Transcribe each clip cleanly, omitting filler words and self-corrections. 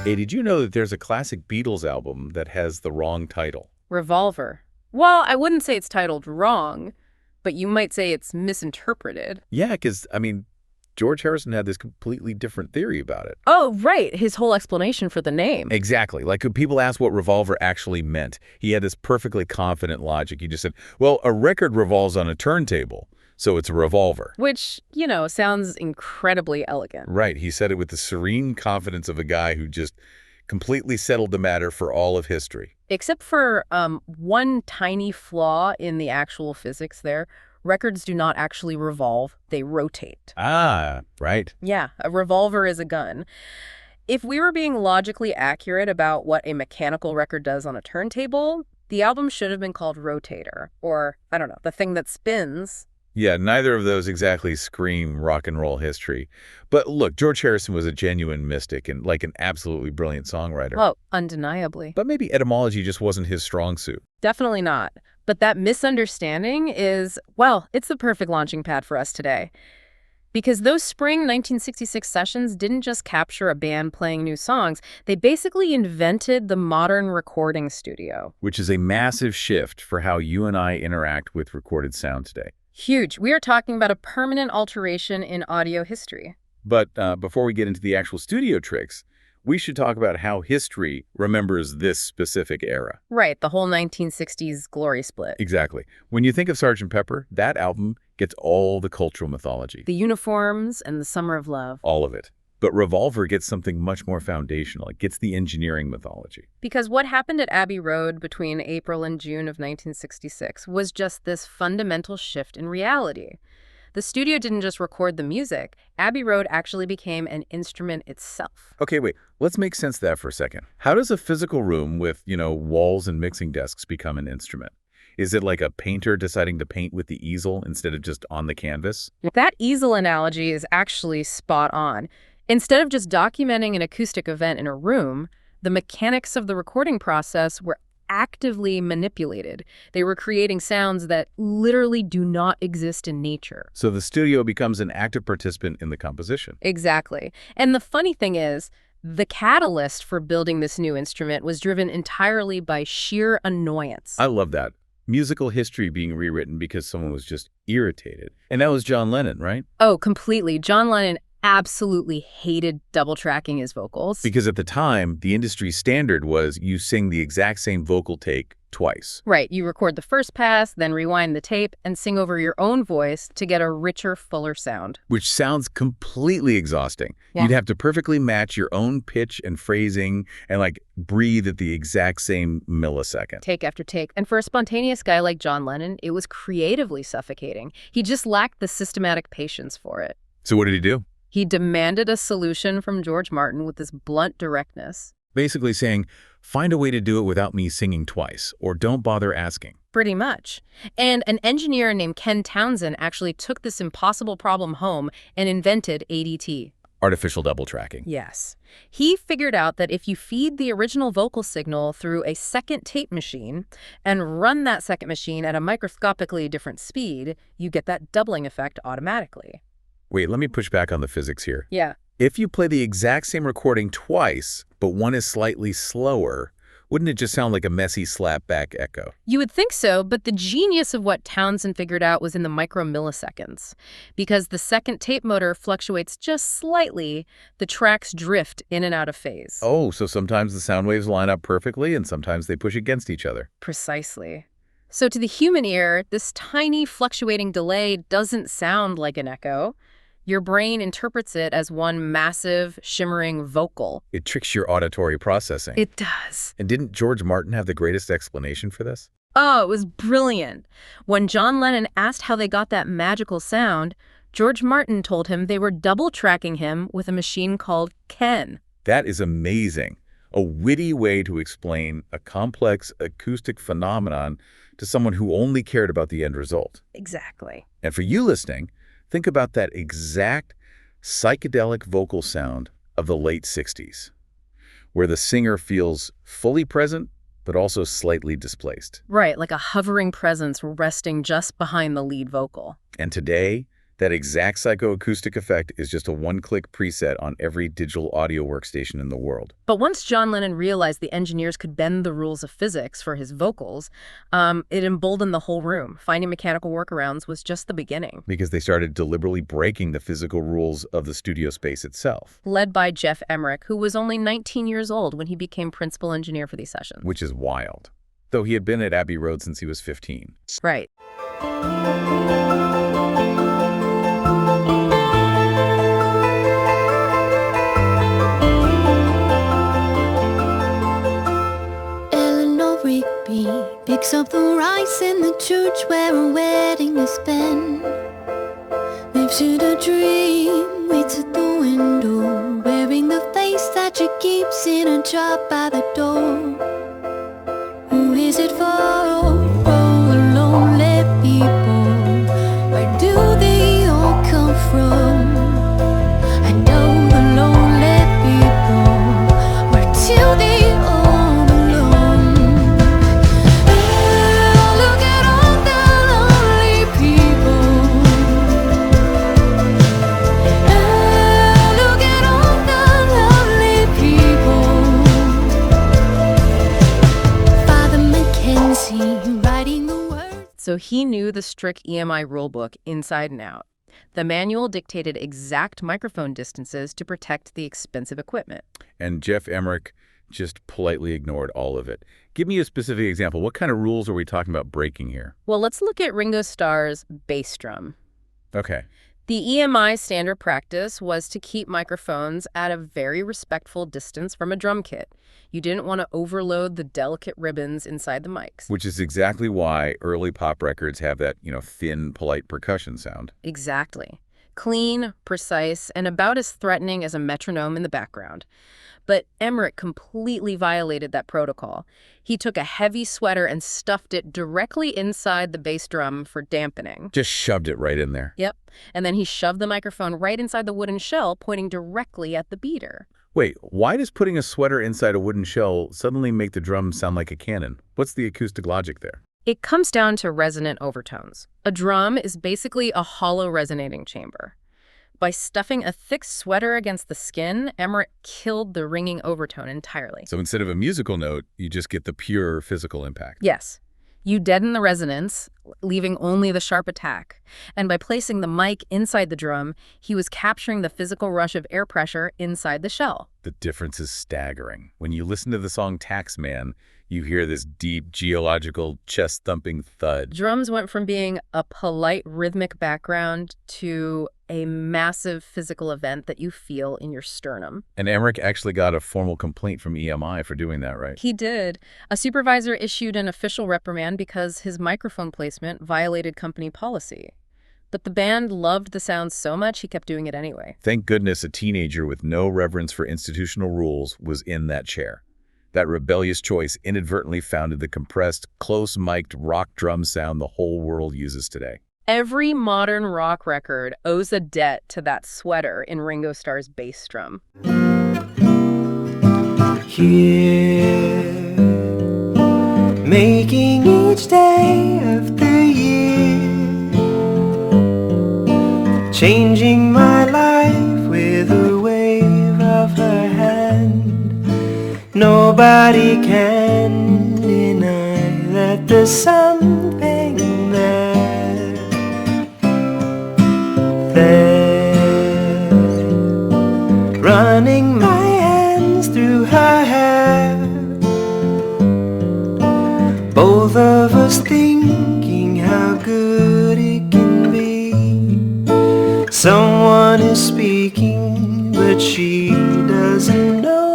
Hey, did you know that there's a classic Beatles album that has the wrong title? Revolver. Well, I wouldn't say it's titled wrong, but you might say it's misinterpreted. Yeah, because, George Harrison had this completely different theory about it. Oh, right. His whole explanation for the name. Exactly. Like when people asked what revolver actually meant, he had this perfectly confident logic. He just said, well, a record revolves on a turntable, so it's a revolver. Which, sounds incredibly elegant. Right. He said it with the serene confidence of a guy who just completely settled the matter for all of history. Except for one tiny flaw in the actual physics there. Records do not actually revolve, they rotate. Ah, right. Yeah, a revolver is a gun. If we were being logically accurate about what a mechanical record does on a turntable, the album should have been called Rotator, or, I don't know, the thing that spins. Yeah, neither of those exactly scream rock and roll history. But look, George Harrison was a genuine mystic and like an absolutely brilliant songwriter. Oh, undeniably. But maybe etymology just wasn't his strong suit. Definitely not. But that misunderstanding is, well, it's the perfect launching pad for us today. Because those spring 1966 sessions didn't just capture a band playing new songs, they basically invented the modern recording studio. Which is a massive shift for how you and I interact with recorded sound today. Huge. We are talking about a permanent alteration in audio history. But before we get into the actual studio tricks, we should talk about how history remembers this specific era. Right, the whole 1960s glory split. Exactly. When you think of Sgt. Pepper, that album gets all the cultural mythology. The uniforms and the summer of love. All of it. But Revolver gets something much more foundational. It gets the engineering mythology. Because what happened at Abbey Road between April and June of 1966 was just this fundamental shift in reality. The studio didn't just record the music. Abbey Road actually became an instrument itself. Okay, wait. Let's make sense of that for a second. How does a physical room with, walls and mixing desks become an instrument? Is it like a painter deciding to paint with the easel instead of just on the canvas? That easel analogy is actually spot on. Instead of just documenting an acoustic event in a room, the mechanics of the recording process were actively manipulated. They were creating sounds that literally do not exist in nature. So the studio becomes an active participant in the composition. Exactly. And the funny thing is, the catalyst for building this new instrument was driven entirely by sheer annoyance. I love that. Musical history being rewritten because someone was just irritated. And that was John Lennon, right? Oh, completely. John Lennon absolutely hated double tracking his vocals. Because at the time, the industry standard was you sing the exact same vocal take twice. Right. You record the first pass, then rewind the tape, and sing over your own voice to get a richer, fuller sound. Which sounds completely exhausting. Yeah. You'd have to perfectly match your own pitch and phrasing and breathe at the exact same millisecond. Take after take. And for a spontaneous guy like John Lennon, it was creatively suffocating. He just lacked the systematic patience for it. So what did he do? He demanded a solution from George Martin with this blunt directness. Basically saying, find a way to do it without me singing twice, or don't bother asking. Pretty much. And an engineer named Ken Townsend actually took this impossible problem home and invented ADT. Artificial double tracking. Yes. He figured out that if you feed the original vocal signal through a second tape machine and run that second machine at a microscopically different speed, you get that doubling effect automatically. Wait, let me push back on the physics here. Yeah. If you play the exact same recording twice, but one is slightly slower, wouldn't it just sound like a messy slapback echo? You would think so, but the genius of what Townsend figured out was in the micromilliseconds. Because the second tape motor fluctuates just slightly, the tracks drift in and out of phase. Oh, so sometimes the sound waves line up perfectly and sometimes they push against each other. Precisely. So to the human ear, this tiny fluctuating delay doesn't sound like an echo. Your brain interprets it as one massive, shimmering vocal. It tricks your auditory processing. It does. And didn't George Martin have the greatest explanation for this? Oh, it was brilliant. When John Lennon asked how they got that magical sound, George Martin told him they were double tracking him with a machine called Ken. That is amazing. A witty way to explain a complex acoustic phenomenon to someone who only cared about the end result. Exactly. And for you listening, think about that exact psychedelic vocal sound of the late 60s, where the singer feels fully present, but also slightly displaced. Right, like a hovering presence resting just behind the lead vocal. And today, That exact psychoacoustic effect is just a one-click preset on every digital audio workstation in the world. But once John Lennon realized the engineers could bend the rules of physics for his vocals, it emboldened the whole room. Finding mechanical workarounds was just the beginning. Because they started deliberately breaking the physical rules of the studio space itself. Led by Geoff Emerick, who was only 19 years old when he became principal engineer for these sessions. Which is wild. Though he had been at Abbey Road since he was 15. Right. Picks up the rice in the church where a wedding has been. Lives in a dream, waits at the window, wearing the face that she keeps in a jar by the door. Who is it for? Oh, the lonely people. Where do they all come from? I know the lonely people. Where do they all belong? Oh, look at all the lonely people. Oh, look at all the lonely people. Father Mackenzie writing the words. So he knew the strict EMI rulebook inside and out. The manual dictated exact microphone distances to protect the expensive equipment. And Geoff Emerick just politely ignored all of it. Give me a specific example. What kind of rules are we talking about breaking here? Well, let's look at Ringo Starr's bass drum. Okay. The EMI standard practice was to keep microphones at a very respectful distance from a drum kit. You didn't want to overload the delicate ribbons inside the mics. Which is exactly why early pop records have that, thin, polite percussion sound. Exactly. Clean, precise, and about as threatening as a metronome in the background. But Emerick completely violated that protocol. He took a heavy sweater and stuffed it directly inside the bass drum for dampening. Just shoved it right in there. Yep. And then he shoved the microphone right inside the wooden shell, pointing directly at the beater. Wait, why does putting a sweater inside a wooden shell suddenly make the drum sound like a cannon? What's the acoustic logic there? It comes down to resonant overtones. A drum is basically a hollow resonating chamber. By stuffing a thick sweater against the skin, Emerick killed the ringing overtone entirely. So instead of a musical note, you just get the pure physical impact. Yes. You deaden the resonance, leaving only the sharp attack. And by placing the mic inside the drum, he was capturing the physical rush of air pressure inside the shell. The difference is staggering. When you listen to the song Taxman, you hear this deep, geological, chest-thumping thud. Drums went from being a polite, rhythmic background to a massive physical event that you feel in your sternum. And Emerick actually got a formal complaint from EMI for doing that, right? He did. A supervisor issued an official reprimand because his microphone placement violated company policy. But the band loved the sound so much, he kept doing it anyway. Thank goodness a teenager with no reverence for institutional rules was in that chair. That rebellious choice inadvertently founded the compressed, close-mic'd rock drum sound the whole world uses today. Every modern rock record owes a debt to that sweater in Ringo Starr's bass drum. Here, making each day of the year, changing my life with a wave of her hand. Nobody can deny that there's something there, running my hands through her hair, both of us thinking how good it can be. Someone is speaking, but she doesn't know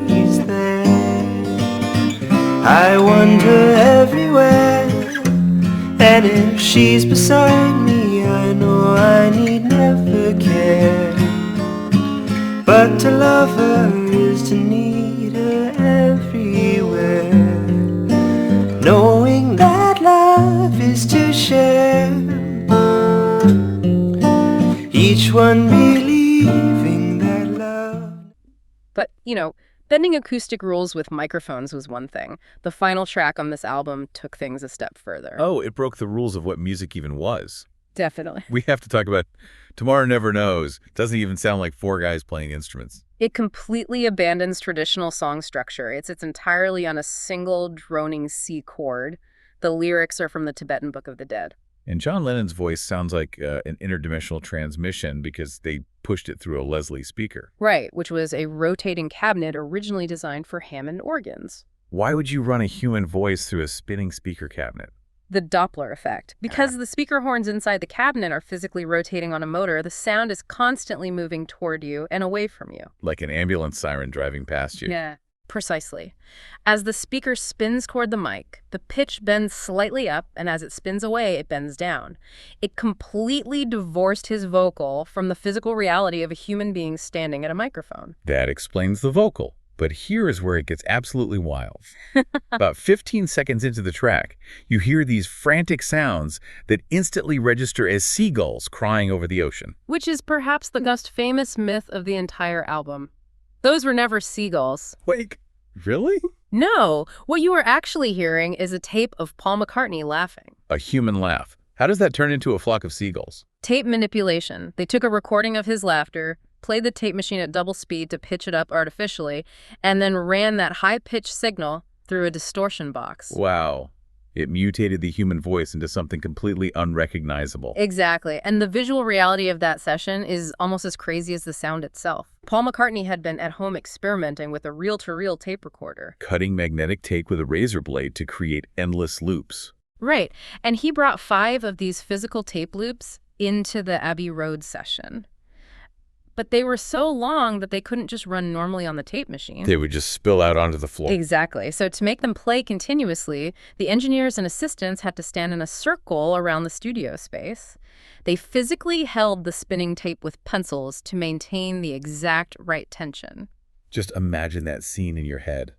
he's there. I wander everywhere, and if she's beside me, I know I need never care. But to love her is to need her everywhere, knowing that love is to share, each one believing that love. But, bending acoustic rules with microphones was one thing. The final track on this album took things a step further. Oh, it broke the rules of what music even was. Definitely. We have to talk about Tomorrow Never Knows. Doesn't even sound like four guys playing instruments. It completely abandons traditional song structure. It's entirely on a single droning C chord. The lyrics are from the Tibetan Book of the Dead. And John Lennon's voice sounds like an interdimensional transmission because they pushed it through a Leslie speaker. Right, which was a rotating cabinet originally designed for Hammond organs. Why would you run a human voice through a spinning speaker cabinet? The Doppler effect. Because the speaker horns inside the cabinet are physically rotating on a motor, the sound is constantly moving toward you and away from you. Like an ambulance siren driving past you. Yeah. Precisely. As the speaker spins toward the mic, the pitch bends slightly up, and as it spins away, it bends down. It completely divorced his vocal from the physical reality of a human being standing at a microphone. That explains the vocal. But here is where it gets absolutely wild. About 15 seconds into the track, you hear these frantic sounds that instantly register as seagulls crying over the ocean. Which is perhaps the most famous myth of the entire album. Those were never seagulls. Wait, really? No, what you are actually hearing is a tape of Paul McCartney laughing. A human laugh. How does that turn into a flock of seagulls? Tape manipulation. They took a recording of his laughter, played the tape machine at double speed to pitch it up artificially, and then ran that high-pitched signal through a distortion box. Wow. It mutated the human voice into something completely unrecognizable. Exactly. And the visual reality of that session is almost as crazy as the sound itself. Paul McCartney had been at home experimenting with a reel-to-reel tape recorder. Cutting magnetic tape with a razor blade to create endless loops. Right. And he brought 5 of these physical tape loops into the Abbey Road session. But they were so long that they couldn't just run normally on the tape machine. They would just spill out onto the floor. Exactly. So to make them play continuously, the engineers and assistants had to stand in a circle around the studio space. They physically held the spinning tape with pencils to maintain the exact right tension. Just imagine that scene in your head.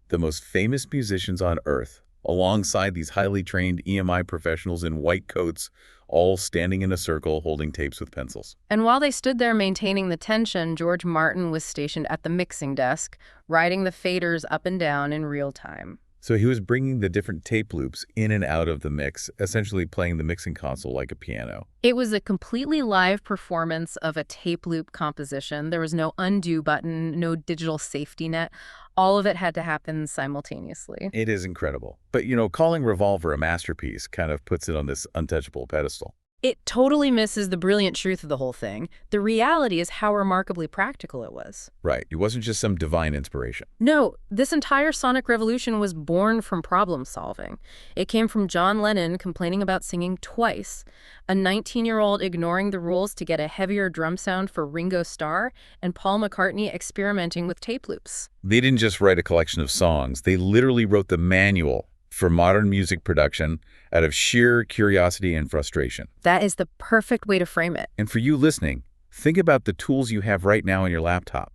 The most famous musicians on Earth, alongside these highly trained EMI professionals in white coats, all standing in a circle holding tapes with pencils. And while they stood there maintaining the tension, George Martin was stationed at the mixing desk, riding the faders up and down in real time. So he was bringing the different tape loops in and out of the mix, essentially playing the mixing console like a piano. It was a completely live performance of a tape loop composition. There was no undo button, no digital safety net. All of it had to happen simultaneously. It is incredible. But, calling Revolver a masterpiece kind of puts it on this untouchable pedestal. It totally misses the brilliant truth of the whole thing. The reality is how remarkably practical it was. Right. It wasn't just some divine inspiration. No, this entire sonic revolution was born from problem solving. It came from John Lennon complaining about singing twice, a 19-year-old ignoring the rules to get a heavier drum sound for Ringo Starr, and Paul McCartney experimenting with tape loops. They didn't just write a collection of songs. They literally wrote the manual for modern music production out of sheer curiosity and frustration. That is the perfect way to frame it. And for you listening, think about the tools you have right now on your laptop.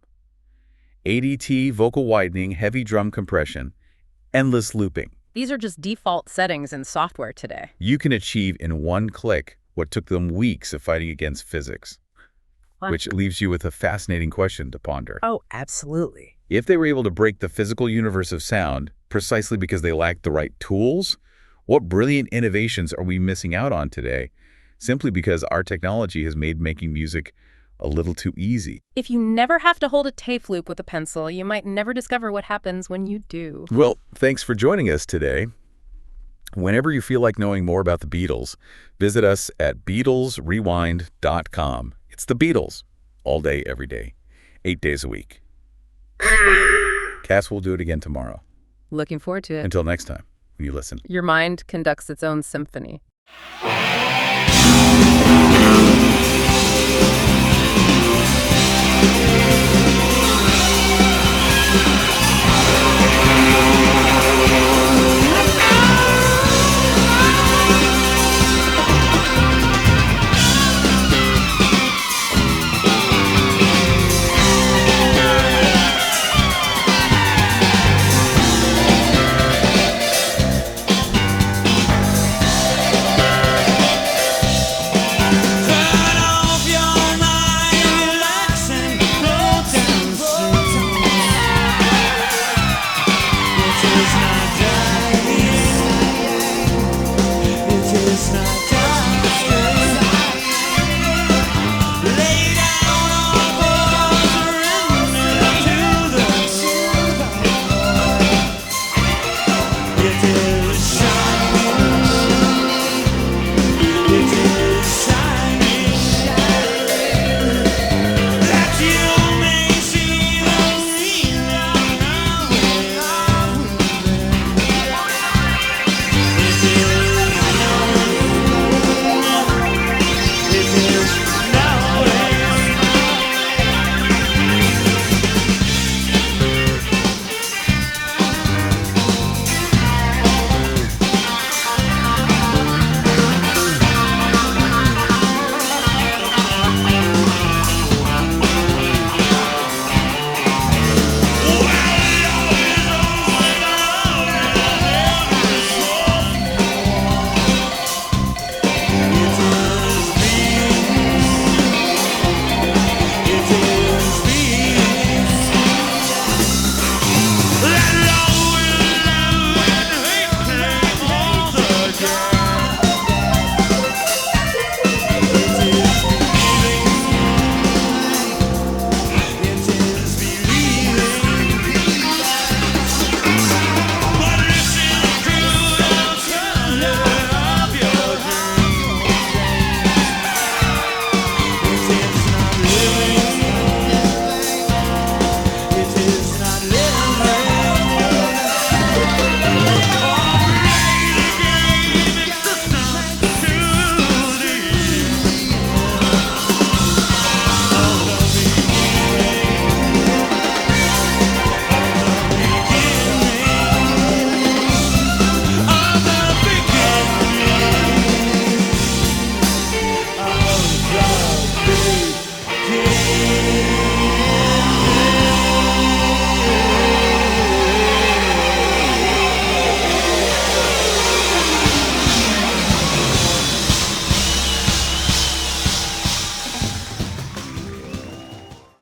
ADT, vocal widening, heavy drum compression, endless looping. These are just default settings in software today. You can achieve in one click what took them weeks of fighting against physics. What? Which leaves you with a fascinating question to ponder. Oh, absolutely. If they were able to break the physical universe of sound precisely because they lacked the right tools, what brilliant innovations are we missing out on today simply because our technology has made making music a little too easy? If you never have to hold a tape loop with a pencil, you might never discover what happens when you do. Well, thanks for joining us today. Whenever you feel like knowing more about the Beatles, visit us at BeatlesRewind.com. It's the Beatles, all day, every day, 8 days a week. Cass will do it again tomorrow. Looking forward to it. Until next time, when you listen. Your mind conducts its own symphony. till